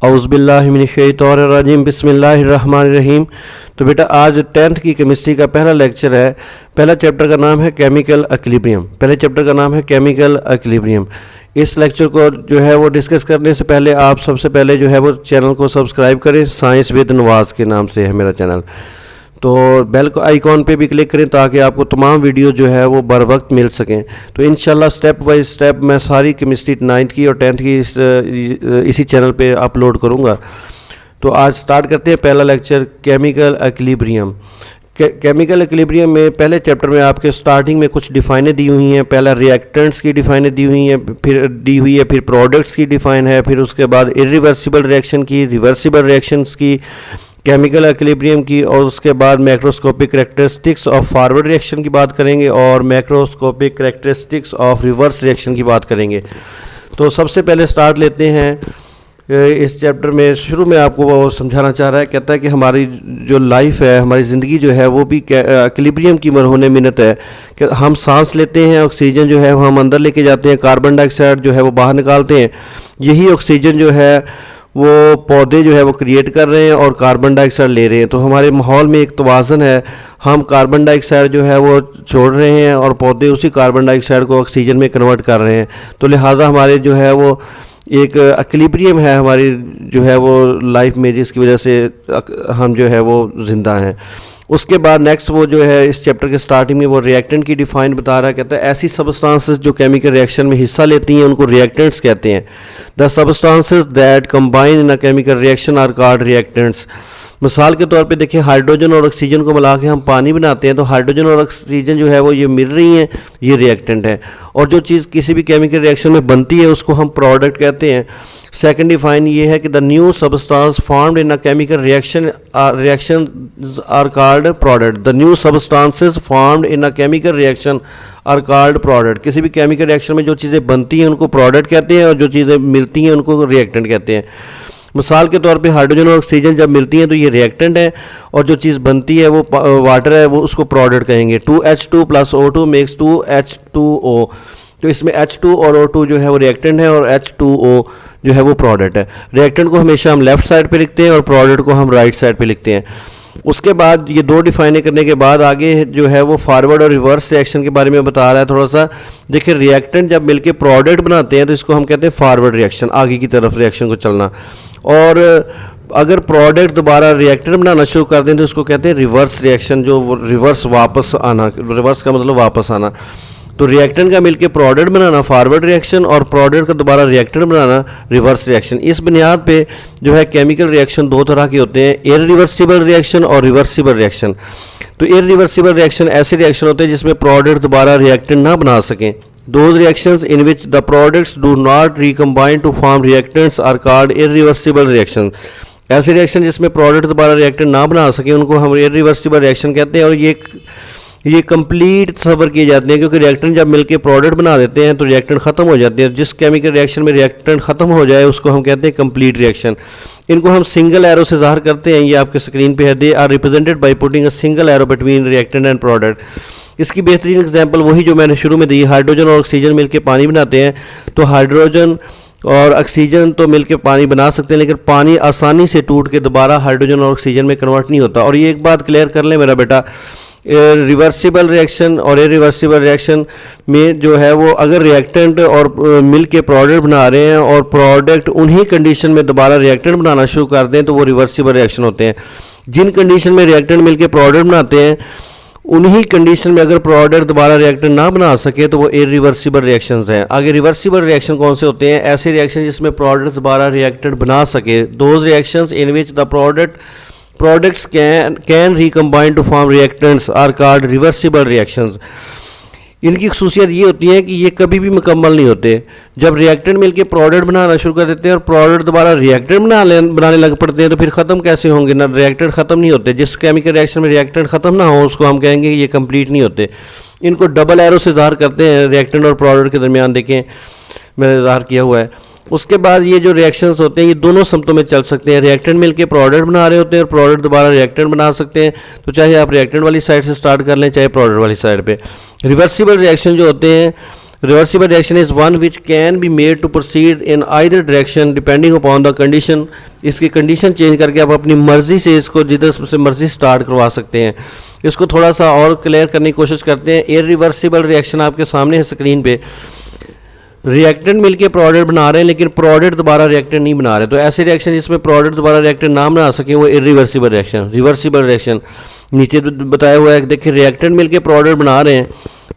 औज़ुबिल्लाहिमिनश्शैतानिर्रजीम बिस्मिल्लाहिर्रहमानिर्रहीम। तो बेटा आज 10th की केमिस्ट्री का पहला लेक्चर है। पहला चैप्टर का नाम है केमिकल इक्विलिब्रियम। पहले चैप्टर का नाम है केमिकल इक्विलिब्रियम। इस लेक्चर को जो है वो डिस्कस करने से पहले आप सबसे पहले जो है वो चैनल को सब्सक्राइब करें। साइंस विद नवाज के नाम से है मेरा चैनल। तो बेल को आइकॉन पे भी क्लिक करें ताकि आपको तमाम वीडियो जो है वो बर वक्त मिल सकें। तो इंशाल्लाह स्टेप बाय स्टेप मैं सारी केमिस्ट्री 9th की और 10th की इसी चैनल पे अपलोड करूँगा। तो आज स्टार्ट करते हैं पहला lecture chemical equilibrium. Chemical equilibrium में पहले चैप्टर में आपके स्टार्टिंग में कुछ डिफाइनें दी हुई हैं। पहला रिएक्टेंट्स की डिफाइनें दी हुई हैं, फिर प्रोडक्ट्स की डिफाइन है, फिर उसके बाद इरिवर्सिबल रिएक्शन की, रिवर्सिबल रिएक्शंस की, केमिकल इक्विलिब्रियम की, और उसके बाद macroscopic characteristics of forward reaction की बात करेंगे और macroscopic characteristics of reverse reaction की बात करेंगे। तो सबसे पहले स्टार्ट लेते हैं इस चैप्टर में। शुरू में आपको वो समझाना चाह रहा है, कहता है कि हमारी जो लाइफ है, हमारी ज़िंदगी जो है वो भी इक्विलिब्रियम की मरहून मिनत है कि हम सांस लेते हैं, ऑक्सीजन जो है वो हम अंदर लेके जाते हैं, कार्बन डाइऑक्साइड जो है वो बाहर निकालते हैं। यही ऑक्सीजन जो है वो पौधे जो है वो क्रिएट कर रहे हैं और कार्बन डाइऑक्साइड ले रहे हैं। तो हमारे माहौल में एक तवाज़न है, हम कार्बन डाइऑक्साइड जो है वो छोड़ रहे हैं और पौधे उसी कार्बन डाइऑक्साइड को ऑक्सीजन में कन्वर्ट कर रहे हैं। तो लिहाजा हमारे जो है वो एक इक्विलिब्रियम है हमारी जो है वो लाइफ में, जिसकी वजह से हम जो है वो ज़िंदा हैं। उसके बाद नेक्स्ट वो जो है इस चैप्टर के स्टार्टिंग में वो रिएक्टेंट की डिफाइन बता रहा है। कहता है ऐसी सब्सटेंसेस जो केमिकल रिएक्शन में हिस्सा लेती हैं उनको रिएक्टेंट्स कहते हैं। The substances that combine in a chemical reaction are called reactants. मिसाल के तौर पे देखिए, हाइड्रोजन और ऑक्सीजन को मिला के हम पानी बनाते हैं, तो हाइड्रोजन और ऑक्सीजन जो है वो ये मिल रही हैं, ये रिएक्टेंट है। और जो चीज़ किसी भी केमिकल रिएक्शन में बनती है उसको हम प्रोडक्ट कहते हैं। सेकंड डिफाइन ये है कि the new substance formed in a chemical reaction are called product. The new substances formed in a chemical reaction are called product. किसी भी केमिकल रिएक्शन में जो चीज़ें बनती हैं उनको प्रोडक्ट कहते हैं और जो चीज़ें मिलती हैं उनको रिएक्टेंट कहते हैं। मिसाल के तौर पे हाइड्रोजन और ऑक्सीजन जब मिलती हैं तो ये रिएक्टेंट है, और जो चीज़ बनती है वो वाटर है, वो उसको प्रोडक्ट कहेंगे। 2H2 + O2 makes 2H2O। तो इसमें H2 और O2 जो है वो रिएक्टेंट है और H2O जो है वो प्रोडक्ट है। रिएक्टेंट को हमेशा हम लेफ्ट साइड पे लिखते हैं और प्रोडक्ट को हम राइट साइड पे लिखते हैं। उसके बाद ये दो डिफाइन करने के बाद आगे जो है वो फॉरवर्ड और रिवर्स रिएक्शन के बारे में बता रहा है थोड़ा सा। देखिए, रिएक्टेंट जब मिलके प्रोडक्ट बनाते हैं तो इसको हम कहते हैं फॉरवर्ड रिएक्शन, आगे की तरफ रिएक्शन को चलना। और अगर प्रोडक्ट दोबारा रिएक्टेंट बनाना शुरू कर दें तो उसको कहते हैं रिवर्स रिएक्शन, जो रिवर्स वापस आना। रिवर्स का मतलब वापस आना। तो रिएक्टेंट का मिलके प्रोडक्ट बनाना फॉरवर्ड रिएक्शन और प्रोडक्ट का दोबारा रिएक्टेंट बनाना रिवर्स रिएक्शन। इस बुनियाद पे जो है केमिकल रिएक्शन दो तरह के होते हैं, इरिवर्सिबल रिएक्शन और रिवर्सिबल रिएक्शन। तो इरिवर्सिबल रिएक्शन ऐसे रिएक्शन होते हैं जिसमें प्रोडक्ट दोबारा रिएक्टेंट ना बना सकें। Those reactions in which the products do not recombine to form reactants are called irreversible reactions। ऐसे रिएक्शन जिसमें प्रोडक्ट दोबारा रिएक्टेंट ना बना सके उनको हम इरिवर्सिबल रिएक्शन कहते हैं। और ये कंप्लीट सबर किए जाते हैं, क्योंकि रिएक्टेंट जब मिलके प्रोडक्ट बना देते हैं तो रिएक्टेंट ख़त्म हो जाते हैं। जिस केमिकल रिएक्शन में रिएक्टेंट ख़त्म हो जाए उसको हम कहते हैं कंप्लीट रिएक्शन। इनको हम सिंगल एरो से ज़ाहिर करते हैं। ये आपके स्क्रीन पे है। They are represented by putting a single arrow between reactant and product. इसकी बेहतरीन एग्जांपल वही जो मैंने शुरू में दी, हाइड्रोजन और ऑक्सीजन मिलके पानी बनाते हैं। तो हाइड्रोजन और ऑक्सीजन तो मिलके पानी बना सकते हैं, लेकिन पानी आसानी से टूट के दोबारा हाइड्रोजन और ऑक्सीजन में कन्वर्ट नहीं होता। और ये एक बात क्लियर कर लें मेरा बेटा, रिवर्सिबल रिएक्शन और इरिवर्सिबल रिएक्शन में जो है वो अगर रिएक्टेंट और मिल के प्रोडक्ट बना रहे हैं और प्रोडक्ट उन्हीं कंडीशन में दोबारा रिएक्टेंट बनाना शुरू कर दें तो वो रिवर्सिबल रिएक्शन होते हैं। जिन कंडीशन में रिएक्टेंट मिल के प्रोडक्ट बनाते हैं उन्हीं कंडीशन में अगर प्रोडक्ट दोबारा रिएक्टेंट ना बना सके तो वो इरिवर्सिबल रिएक्शंस हैं। आगे रिवर्सिबल रिएक्शन कौन से होते हैं? ऐसे रिएक्शन जिसमें प्रोडक्ट दोबारा रिएक्टेंट बना सके। Those reactions in which the products can recombine to form reactants are called reversible reactions। इनकी खसूसियत ये होती है कि ये कभी भी मुकम्मल नहीं होते। जब रिएक्टेंट मिलके प्रोडक्ट बनाना शुरू कर देते हैं और प्रोडक्ट दोबारा रिएक्टेंट बनाने लग पड़ते हैं तो फिर ख़त्म कैसे होंगे ना? रिएक्टेंट ख़त्म नहीं होते। जिस केमिकल रिएक्शन में रिएक्टेंट ख़त्म ना हो उसको हम कहेंगे ये कंप्लीट नहीं होते। इनको डबल एरो से ज़ाहिर करते हैं। रिएक्टेंट और प्रोडक्ट के दरमियान देखें मैंने ज़ाहिर किया हुआ है। उसके बाद ये जो रिएक्शंस होते हैं ये दोनों समतों में चल सकते हैं। रिएक्टेंट मिलके प्रोडक्ट बना रहे होते हैं और प्रोडक्ट दोबारा रिएक्टेंट बना सकते हैं। तो चाहे आप रिएक्टेंट वाली साइड से स्टार्ट कर लें चाहे प्रोडक्ट वाली साइड पे। रिवर्सिबल रिएक्शन जो होते हैं reversible reaction is one which can be made to proceed in either direction depending upon the condition. इसकी कंडीशन चेंज करके आप अपनी मर्जी से इसको जिधर से मर्जी स्टार्ट करवा सकते हैं। इसको थोड़ा सा और क्लियर करने की कोशिश करते हैं। इरिवर्सिबल रिएक्शन आपके सामने है स्क्रीन पे। रिएक्टेंट मिलके प्रोडक्ट बना रहे हैं लेकिन प्रोडक्ट दोबारा रिएक्टेंट नहीं बना रहे, तो ऐसे रिएक्शन जिसमें प्रोडक्ट दोबारा रिएक्टेंट ना बना सके वो इरिवर्सिबल रिएक्शन। रिवर्सिबल रिएक्शन नीचे बताया हुआ है, देखिए रिएक्टेंट मिलके प्रोडक्ट बना रहे हैं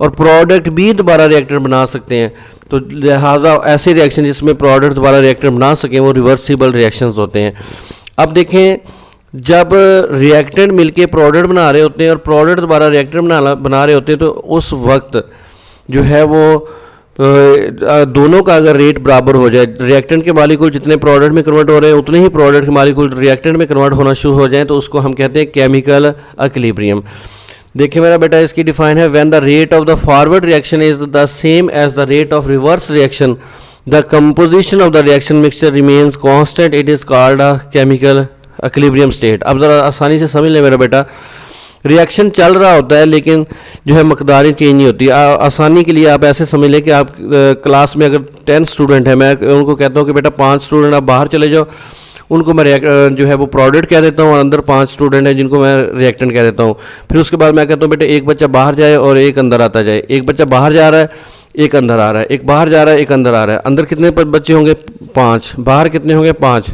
और प्रोडक्ट भी दोबारा रिएक्टेंट बना सकते हैं, तो लिहाजा ऐसे रिएक्शन जिसमें प्रोडक्ट दोबारा रिएक्टेंट बना सकें वो रिवर्सिबल रिएक्शंस होते हैं। अब देखें, जब रिएक्टेंट मिलके प्रोडक्ट बना रहे होते हैं और प्रोडक्ट दोबारा रिएक्टेंट बना रहे होते हैं, तो उस वक्त जो है वो दोनों का अगर रेट बराबर हो जाए, रिएक्टेंट के मालिक्यूल जितने प्रोडक्ट में कन्वर्ट हो रहे हैं उतने ही प्रोडक्ट के मालिक्यूल रिएक्टेंट में कन्वर्ट होना शुरू हो जाए, तो उसको हम कहते हैं केमिकल इक्विलिब्रियम। देखिए मेरा बेटा, इसकी डिफाइन है, when the rate of the forward reaction is the same as the rate of reverse reaction the composition of the reaction mixture remains constant, it is called a chemical equilibrium state. अब ज़रा आसानी से समझ लें मेरा बेटा, reaction चल रहा होता है लेकिन जो है मकदारें चेंज नहीं होती। आसानी के लिए आप ऐसे समझ लें कि आप क्लास में अगर 10 स्टूडेंट हैं, मैं उनको कहता हूँ कि बेटा 5 स्टूडेंट आप बाहर चले जाओ, उनको मैं जो है वो प्रोडक्ट कह देता हूँ और अंदर 5 स्टूडेंट हैं जिनको मैं रिएक्टेंट कह देता हूँ। फिर उसके बाद मैं कहता हूँ बेटा एक बच्चा बाहर जाए और एक अंदर आता जाए, एक बच्चा बाहर जा रहा है एक अंदर आ रहा है, एक बाहर जा रहा है एक अंदर आ रहा है। अंदर कितने बच्चे होंगे? 5। बाहर कितने होंगे? 5।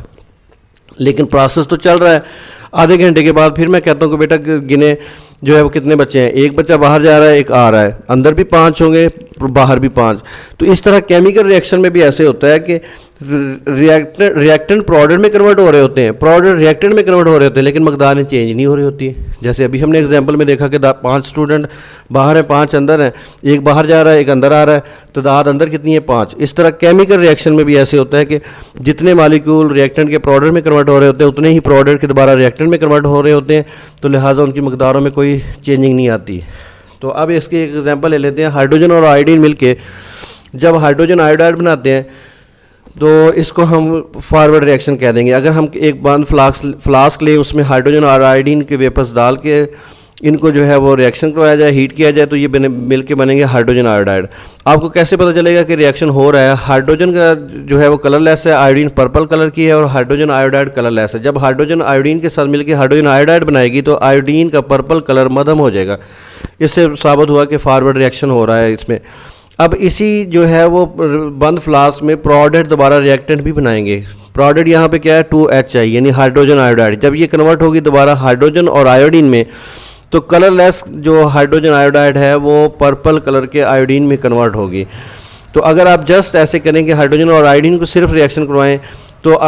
लेकिन प्रोसेस तो चल रहा है। आधे घंटे के बाद फिर मैं कहता हूँ कि बेटा गिने जो है वो कितने बच्चे हैं, एक बच्चा बाहर जा रहा है एक आ रहा है, अंदर भी 5 होंगे बाहर भी 5। तो इस तरह केमिकल रिएक्शन में भी ऐसे होता है कि रिएक्टेंट प्रोडक्ट में कन्वर्ट हो रहे होते हैं, प्रोडक्ट रिएक्टेंट में कन्वर्ट हो रहे होते हैं, लेकिन मकदारें चेंज नहीं हो रही होती है। जैसे अभी हमने एग्जांपल में देखा कि 5 स्टूडेंट बाहर हैं 5 अंदर हैं, एक बाहर जा रहा है एक अंदर आ रहा है, तादाद अंदर कितनी है? 5। इस तरह केमिकल रिएक्शन में भी ऐसे होता है कि जितने मालिक्यूल रिएक्टेंट के प्रोडक्ट में कन्वर्ट हो रहे होते हैं उतने ही प्रोडक्ट के दोबारा रिएक्टेंट में कन्वर्ट हो रहे होते हैं, तो लिहाजा उनकी मकदारों में कोई चेंजिंग नहीं आती। तो अब इसकी एक एग्जांपल ले लेते हैं। हाइड्रोजन और आयोडीन मिलके जब हाइड्रोजन आयोडाइड बनाते हैं तो इसको हम फॉरवर्ड रिएक्शन कह देंगे। अगर हम एक बंद फ्लास्क लें, उसमें हाइड्रोजन और आयोडीन के वेपर्स डाल के इनको जो है वो रिएक्शन करवाया जाए, हीट किया जाए, तो ये मिल के बनेंगे हाइड्रोजन आयोडाइड। आपको कैसे पता चलेगा कि रिएक्शन हो रहा है? हाइड्रोजन का जो है वो कलरलेस है, आयोडीन पर्पल कलर की है और हाइड्रोजन आयोडाइड कलरलेस है। जब हाइड्रोजन आयोडीन के साथ मिलकर हाइड्रोजन आयोडाइड बनाएगी तो आयोडीन का पर्पल कलर मध्यम हो जाएगा। इससे साबित हुआ कि फॉरवर्ड रिएक्शन हो रहा है इसमें। अब इसी जो है वो बंद फ्लास्क में प्रोडक्ट दोबारा रिएक्टेंट भी बनाएंगे। प्रोडक्ट यहाँ पे क्या है? 2HI यानी हाइड्रोजन आयोडाइड। जब ये कन्वर्ट होगी दोबारा हाइड्रोजन और आयोडीन में, तो कलरलेस जो हाइड्रोजन आयोडाइड है वो पर्पल कलर के आयोडीन में कन्वर्ट होगी। तो अगर आप जस्ट ऐसे करें कि हाइड्रोजन और आयोडीन को सिर्फ रिएक्शन करवाएं तो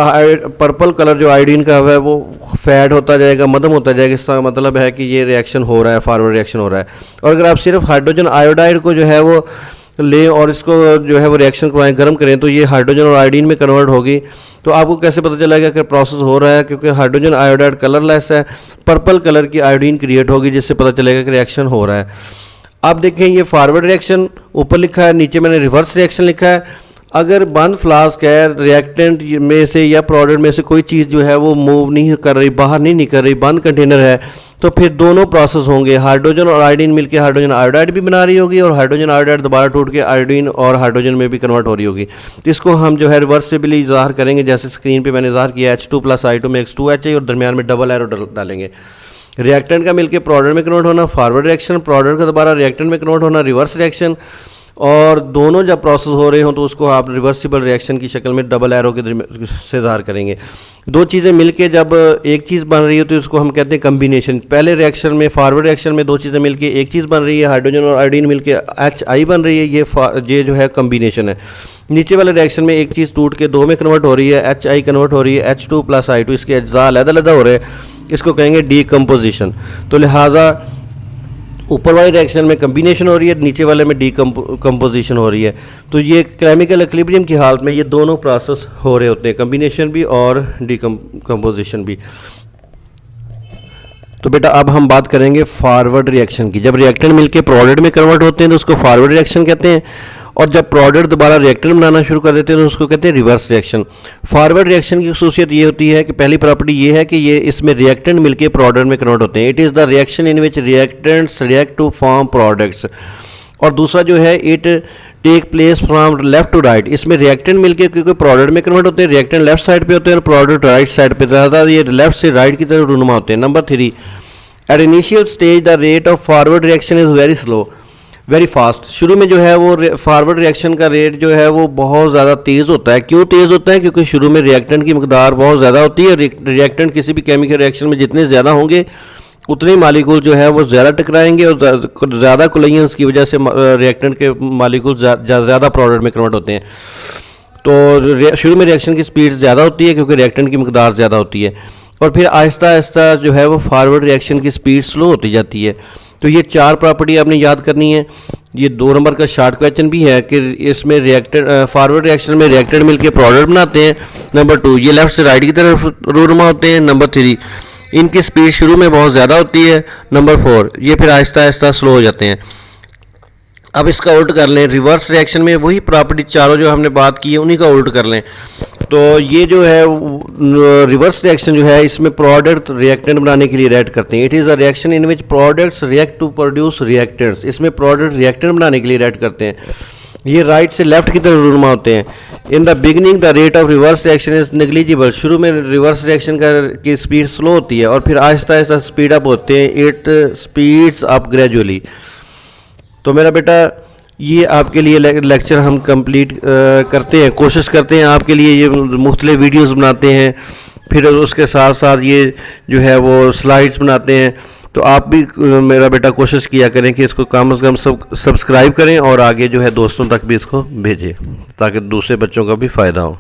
पर्पल कलर जो आयोडीन का है वो फेड होता जाएगा, मध्यम होता जाएगा। इसका मतलब है कि ये रिएक्शन हो रहा है, फॉरवर्ड रिएक्शन हो रहा है। और अगर आप सिर्फ हाइड्रोजन आयोडाइड को जो है वो लें और इसको जो है वो रिएक्शन करवाएं, गर्म करें, तो ये हाइड्रोजन और आयोडीन में कन्वर्ट होगी। तो आपको कैसे पता चलेगा कि प्रोसेस हो रहा है? क्योंकि हाइड्रोजन आयोडाइड कलरलेस है, पर्पल कलर की आयोडीन क्रिएट होगी जिससे पता चलेगा कि रिएक्शन हो रहा है। आप देखें ये फॉरवर्ड रिएक्शन ऊपर लिखा है, नीचे मैंने रिवर्स रिएक्शन लिखा है। अगर बंद फ्लास्क है, रिएक्टेंट में से या प्रोडक्ट में से कोई चीज़ जो है वो मूव नहीं कर रही, बाहर नहीं निकल रही, बंद कंटेनर है, तो फिर दोनों प्रोसेस होंगे। हाइड्रोजन और आयोडीन मिलकर हाइड्रोजन आयोडाइड भी बना रही होगी और हाइड्रोजन आयोडाइड दोबारा टूट के आयोडीन और हाइड्रोजन में भी कन्वर्ट हो रही होगी। तो इसको हम जो है रिवर्सिबली ज़ाहिर करेंगे, जैसे स्क्रीन पे मैंने ज़ाहिर किया, H2+I2 में X2HI और दरमियान में डबल एरो डालेंगे। रिएक्टेंट का मिलकर प्रोडक्ट में कन्वर्ट होना फॉरवर्ड रिएक्शन, प्रोडक्ट का दोबारा रिएक्टेंट में कन्वर्ट होना रिवर्स रिएक्शन। और दोनों जब प्रोसेस हो रहे हों तो उसको आप रिवर्सिबल रिएक्शन की शक्ल में डबल एरो के से ज़ाहिर करेंगे। दो चीज़ें मिलके जब एक चीज़ बन रही हो तो उसको हम कहते हैं कम्बिनेशन। पहले रिएक्शन में, फॉरवर्ड रिएक्शन में दो चीज़ें मिलके एक चीज़ बन रही है, हाइड्रोजन और आयोडीन मिलके HI बन रही है, ये जो है कम्बिनेशन है। नीचे वाले रिएक्शन में एक चीज़ टूट के दो में कन्वर्ट हो रही है, HI कन्वर्ट हो रही है H2+I2, इसके अज्जा अलग-अलग हो रहे हैं, इसको कहेंगे डीकम्पोजिशन। तो लिहाजा ऊपर वाले रिएक्शन में कम्बिनेशन हो रही है, नीचे वाले में डीकम्पोजिशन हो रही है। तो ये केमिकल इक्विलिब्रियम की हालत में ये दोनों प्रोसेस हो रहे होते हैं, कम्बिनेशन भी और डीकम्पोजिशन भी। तो बेटा अब हम बात करेंगे फॉरवर्ड रिएक्शन की। जब रिएक्टेंट मिलके प्रोडक्ट में कन्वर्ट होते हैं तो उसको फॉरवर्ड रिएक्शन कहते हैं, और जब प्रोडक्ट दोबारा रिएक्टेंट बनाना शुरू कर देते हैं तो उसको कहते हैं रिवर्स रिएक्शन। फॉरवर्ड रिएक्शन की खुसूसियत ये होती है कि पहली प्रॉपर्टी ये है कि ये इसमें रिएक्टेंट मिलके प्रोडक्ट में कन्वर्ट होते हैं। It is the reaction in which reactants react to form products. और दूसरा जो है, it take place from left to right. इसमें रिएक्टेंट मिलके क्योंकि प्रोडक्ट में कन्वर्ट होते हैं, रिएक्टेंट लेफ्ट साइड पे होते हैं और प्रोडक्ट राइट साइड पे, ज़्यादा ये लेफ्ट से राइट की तरफ रूनुमा होते हैं। Number 3, at initial stage the rate of forward reaction is very slow very fast. शुरू में जो है वो फॉरवर्ड रिएक्शन का रेट जो है वो बहुत ज़्यादा तेज़ होता है। क्यों तेज़ होता है? क्योंकि शुरू में रिएक्टेंट की मकदार बहुत ज़्यादा होती है। रिएक्टेंट किसी भी केमिकल रिएक्शन में जितने ज़्यादा होंगे उतने ही मालिक्यूल जो है वो ज़्यादा टकराएंगे और ज़्यादा कोलिजन्स की वजह से रिएक्टेंट के मालिक्यूल ज़्यादा प्रोडक्ट में कन्वर्ट होते हैं। तो शुरू में रिएक्शन की स्पीड ज़्यादा होती है क्योंकि रिएक्टेंट की मकदार ज़्यादा होती है, और फिर आहिस्ता आहिस्ता जो है वो फॉरवर्ड रिएक्शन की स्पीड स्लो होती जाती है। तो ये 4 प्रॉपर्टी आपने याद करनी है। ये 2 नंबर का शॉर्ट क्वेश्चन भी है कि इसमें रिएक्टेंट फॉरवर्ड रिएक्शन में रिएक्टेंट मिलके प्रोडक्ट बनाते हैं। नंबर 2, ये लेफ्ट से राइट की तरफ रूनुमा होते हैं। नंबर 3, इनकी स्पीड शुरू में बहुत ज़्यादा होती है। नंबर 4, ये फिर आहिस्ता आहिस्ता स्लो हो जाते हैं। अब इसका उल्ट कर लें, रिवर्स रिएक्शन में वही प्रॉपर्टी चारों जो हमने बात की है उन्हीं का उल्ट कर लें। तो ये जो है रिवर्स रिएक्शन जो है इसमें प्रोडक्ट रिएक्टेंट बनाने के लिए रिएक्ट करते हैं। It is a reaction in which products react to produce reactants. इसमें प्रोडक्ट रिएक्टेंट बनाने के लिए रिएक्ट करते हैं। ये राइट से लेफ्ट की तरफ रूनुमा होते हैं। In the beginning the rate of reverse reaction is negligible. शुरू में रिवर्स रिएक्शन की स्पीड स्लो होती है और फिर आहिस्ता आहिस्ता स्पीड अप होते हैं। It speeds up gradually. तो मेरा बेटा ये आपके लिए लेक्चर हम कंप्लीट करते हैं, कोशिश करते हैं आपके लिए ये मुख्तलिफ वीडियोस बनाते हैं, फिर उसके साथ साथ ये जो है वो स्लाइड्स बनाते हैं। तो आप भी मेरा बेटा कोशिश किया करें कि इसको कम से कम सब्सक्राइब करें और आगे जो है दोस्तों तक भी इसको भेजें ताकि दूसरे बच्चों का भी फ़ायदा हो।